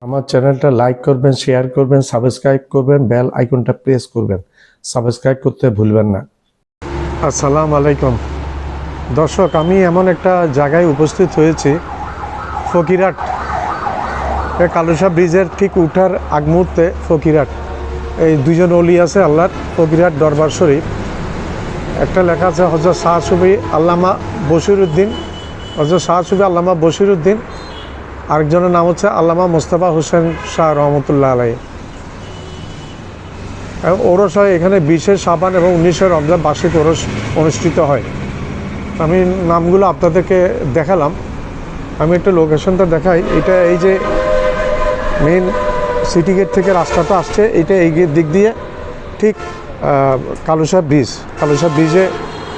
আমার চ্যানেলটা লাইক করবেন, শেয়ার করবেন, সাবস্ক্রাইব করবেন, বেল আইকনটা প্রেস করবেন। সাবস্ক্রাইব করতে ভুলবেন না। আসসালামু আলাইকুম দর্শক, আমি এমন একটা জায়গায় উপস্থিত হয়েছি, ফকিরহাট, কালুশা ব্রিজের ঠিক উঠার আগ মুহূর্তে ফকিরহাট। এই দুজন অলি আছে আল্লাহর, ফকিরহাট দরবার শরীফ। একটা লেখা আছে হযরত শাহ সুফি আল্লামা বশিরউদ্দিন, হযরত শাহ সুফি আল্লামা বশিরউদ্দিন। আরেকজনের নাম হচ্ছে আল্লামা মোস্তফা হোসেন শাহ রহমতুল্লাহ আলাইহি। ওরস হয় এখানে 20শে শাবান এবং 19শে রমজান বার্ষিক ওরস অনুষ্ঠিত হয়। আমি নামগুলো আপনাদেরকে দেখালাম। আমি একটু লোকেশনটা দেখাই। এটা এই যে মেইন সিটি গেট থেকে রাস্তাটা আসছে, এইটা এই দিক দিয়ে ঠিক কালুশা ব্রিজ, কালুশা ব্রিজে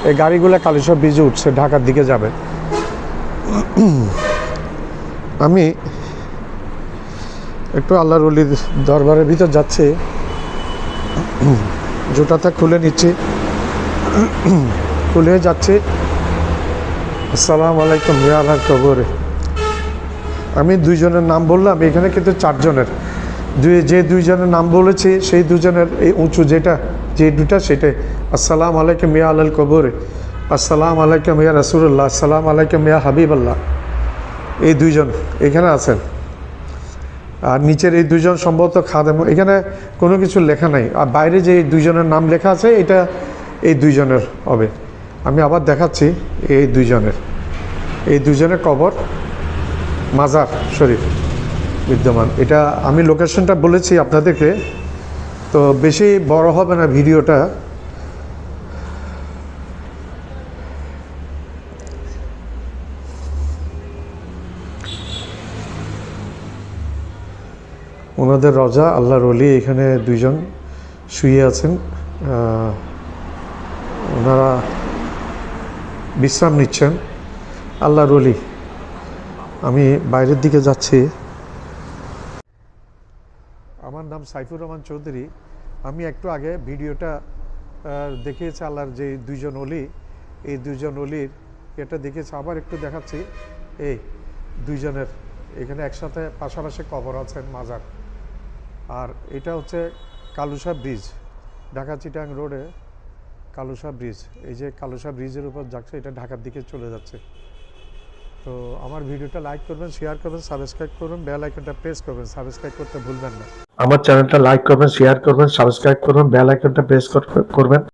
এই গাড়িগুলো কালুশা ব্রিজে উঠছে, ঢাকার দিকে যাবে। আমি একটু আল্লাহর ওলির দরবারের ভিতর যাচ্ছি, জুতাটা খুলে নিচ্ছি, খুলে যাচ্ছি। আসসালামু আলাইকুম ইয়া আল্লাহর কবরে। আমি দুইজনের নাম বললাম, এখানে কিন্তু চারজনের, যে দুইজনের নাম বলেছি সেই দুজনের এই উঁচু যে দুটা সেটাই। আসসালামু আলাইকুম ইয়া আল্লাহর কবরে, আসসালামু আলাইকুম ইয়া রাসূলুল্লাহ, আসসালামু আলাইকুম ইয়া হাবিবাল্লাহ। এই দুইজন এখানে আছেন। আর নিচের এই দুজন সম্ভবত খাদেম। এখানে কোনো কিছু লেখা নাই। আর বাইরে যে দুইজনের নাম লেখা আছে, এটা এই দুইজনের হবে। আমি আবার দেখাচ্ছি, এই দুইজনের কবর মাজার শরীফ বিদ্যমান। এটা আমি লোকেশনটা বলেছি আপনাদেরকে, তো বেশি বড় হবে না ভিডিওটা। ওনাদের রজা, আল্লাহর ওলি, এখানে দুইজন শুয়ে আছেন। ওনারা বিশ্রাম নিচ্ছেন, আল্লাহর ওলি। আমি বাইরের দিকে যাচ্ছি। আমার নাম সাইফুর রহমান চৌধুরী। আমি একটু আগে ভিডিওটা দেখিয়েছি আল্লাহর যে দুইজন ওলি, এই দুইজন অলির এটা দেখেছি। আবার একটু দেখাচ্ছি, এই দুইজনের এখানে একসাথে পাশাপাশি কবর আছেন, মাজার। আর এটা হচ্ছে কালুশা ব্রিজ, ঢাকা চিটাং রোডে কালুশা ব্রিজ। এই যে কালুশা ব্রিজের উপর যাচ্ছে, এটা ঢাকার দিকে চলে যাচ্ছে। তো আমার ভিডিওটা লাইক করবেন, শেয়ার করবেন, সাবস্ক্রাইব করবেন, বেল আইকনটা প্রেস করবেন। সাবস্ক্রাইব করতে ভুলবেন না। আমার চ্যানেলটা লাইক করবেন, শেয়ার করবেন, সাবস্ক্রাইব করবেন, বেল আইকনটা প্রেস করবেন।